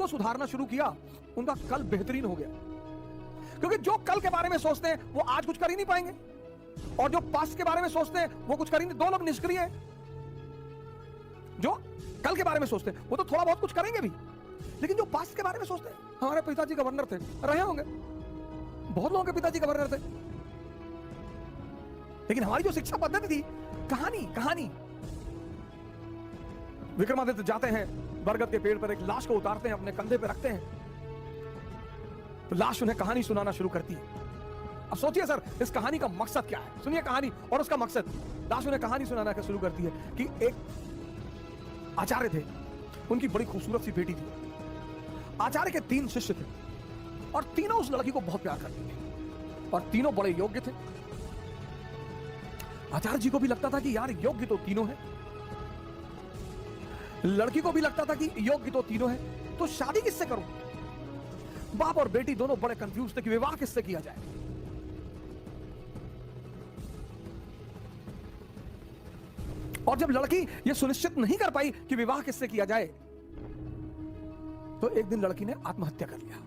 को सुधारना शुरू किया, उनका कल बेहतरीन हो गया। क्योंकि जो कल के बारे में सोचते हैं वो आज कुछ कर ही नहीं पाएंगे, और जो पास्ट के बारे में सोचते हैं वो कुछ कर ही नहीं। दो लोग निष्क्रिय हैं। जो कल के बारे में सोचते हैं वो तो थोड़ा बहुत कुछ करेंगे भी, लेकिन जो पास्ट के बारे में सोचते हैं, हमारे पिताजी गवर्नर थे, रहे होंगे, बहुत लोगों के पिताजी गवर्नर थे, लेकिन हमारी जो शिक्षा पद्धति थी, कहानी। विक्रमादित्य जाते हैं बरगद के पेड़ पर, एक लाश को उतारते हैं, अपने कंधे पे रखते हैं, तो लाश उन्हें कहानी सुनाना शुरू करती है। अब सोचिए सर, इस कहानी का मकसद क्या है? सुनिए कहानी और उसका मकसद। लाश उन्हें कहानी सुनाना शुरू करती है कि एक आचार्य थे, उनकी बड़ी खूबसूरत सी बेटी थी। आचार्य के 3 शिष्य थे और तीनों उस लड़की को बहुत प्यार करते थे और तीनों बड़े योग्य थे। आचार्य जी को भी लगता था कि यार योग्य तो तीनों हैं, लड़की को भी लगता था कि योग्य तो तीनों हैं, तो शादी किससे करूं? बाप और बेटी दोनों बड़े कंफ्यूज थे कि विवाह किससे किया जाए। और जब लड़की यह सुनिश्चित नहीं कर पाई कि विवाह किससे किया जाए, तो एक दिन लड़की ने आत्महत्या कर लिया।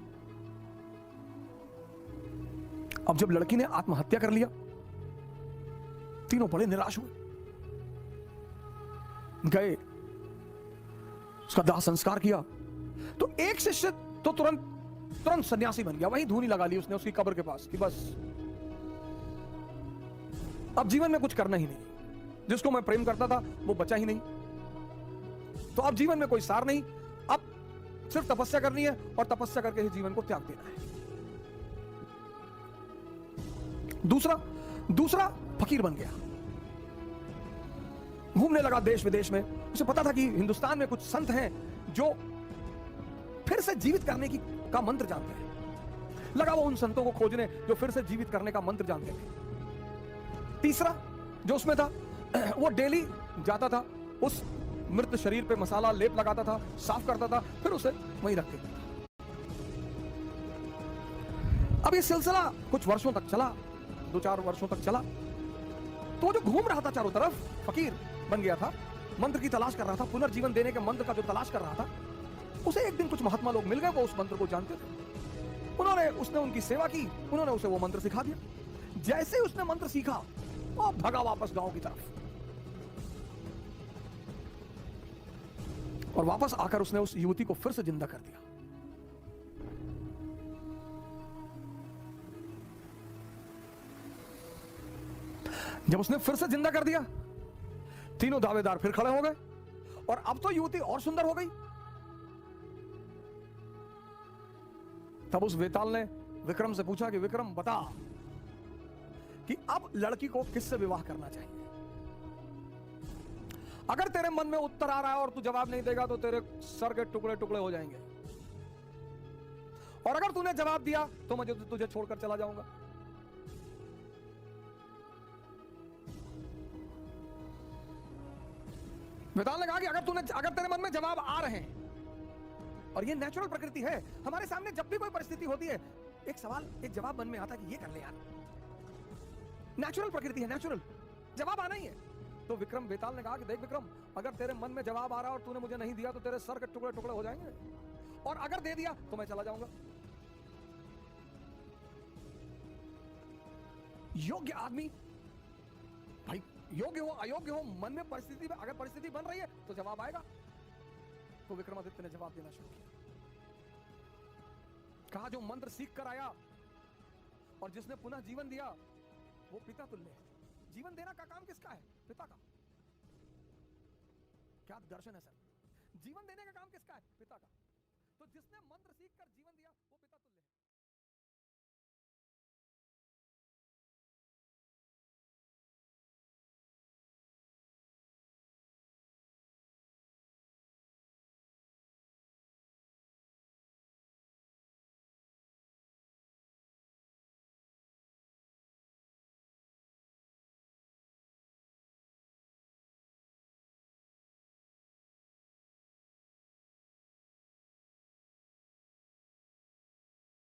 अब जब लड़की ने आत्महत्या कर लिया, तीनों बड़े निराश हुए, गए उसका दाह संस्कार किया। तो एक शिष्य तो तुरंत सन्यासी बन गया, वहीं धूनी लगा ली उसने उसकी कब्र के पास कि बस अब जीवन में कुछ करना ही नहीं, जिसको मैं प्रेम करता था वो बचा ही नहीं, तो अब जीवन में कोई सार नहीं, अब सिर्फ तपस्या करनी है और तपस्या करके ही जीवन को त्याग देना है। दूसरा फकीर बन गया, घूमने लगा देश विदेश में। उसे पता था कि हिंदुस्तान में कुछ संत हैं जो फिर से जीवित करने का मंत्र जानते हैं। लगा वो उन संतों को खोजने जो फिर से जीवित करने का मंत्र जानते थे। तीसरा जो उसमें था, वो डेली जाता था, उस मृत शरीर पे मसाला लेप लगाता था, साफ करता था, फिर उसे वहीं रख देता था। अब ये सिलसिला कुछ वर्षों तक चला, 2-4 वर्षों तक चला। तो वो जो घूम रहा था चारों तरफ, फकीर बन गया था, मंत्र की तलाश कर रहा था, पुनर्जीवन देने के मंत्र का जो तलाश कर रहा था, उसे एक दिन कुछ महात्मा लोग मिल गए, वो उस मंत्र को जानते थे। उसने उनकी सेवा की, उन्होंने उसे वो मंत्र सिखा दिया। जैसे ही उसने मंत्र सीखा, वो भगा वापस गांव की तरफ, और वापस आकर उसने उस युवती को फिर से जिंदा कर दिया। जब उसने फिर से जिंदा कर दिया, तीनों दावेदार फिर खड़े हो गए, और अब तो युवती और सुंदर हो गई। तब उस वेताल ने विक्रम से पूछा कि विक्रम बता कि अब लड़की को किससे विवाह करना चाहिए? अगर तेरे मन में उत्तर आ रहा है और तू जवाब नहीं देगा तो तेरे सर के टुकड़े टुकड़े हो जाएंगे, और अगर तूने जवाब दिया तो मैं तुझे छोड़कर चला जाऊंगा। वेताल ने कहा कि अगर तेरे मन में जवाब आ रहे हैं, और ये नेचुरल प्रकृति है, हमारे सामने जब भी कोई परिस्थिति होती है, एक जवाब मन में आता है कि ये कर ले यार, नेचुरल प्रकृति है, नेचुरल जवाब आना ही है। तो वेताल ने कहा कि देख विक्रम, अगर तेरे मन में जवाब आ रहा है और तूने मुझे नहीं दिया तो तेरे सर के टुकड़े टुकड़े हो जाएंगे, और अगर दे दिया तो मैं चला जाऊंगा। योग्य आदमी भाई, योग्य हो अयोग्य हो, मन में अगर परिस्थिति बन रही है तो जवाब आएगा। तो विक्रमादित्य ने जवाब देना शुरू किया। कहा जो मंत्र सीख कर आया और जिसने पुनः जीवन दिया वो पिता तुल्य है। जीवन देना का काम किसका है? पिता का। क्या दर्शन है सर? जीवन देने का काम किसका है? पिता का। तो जिसने मंत्र सीख कर जीवन दिया वो पिता तुल्य है।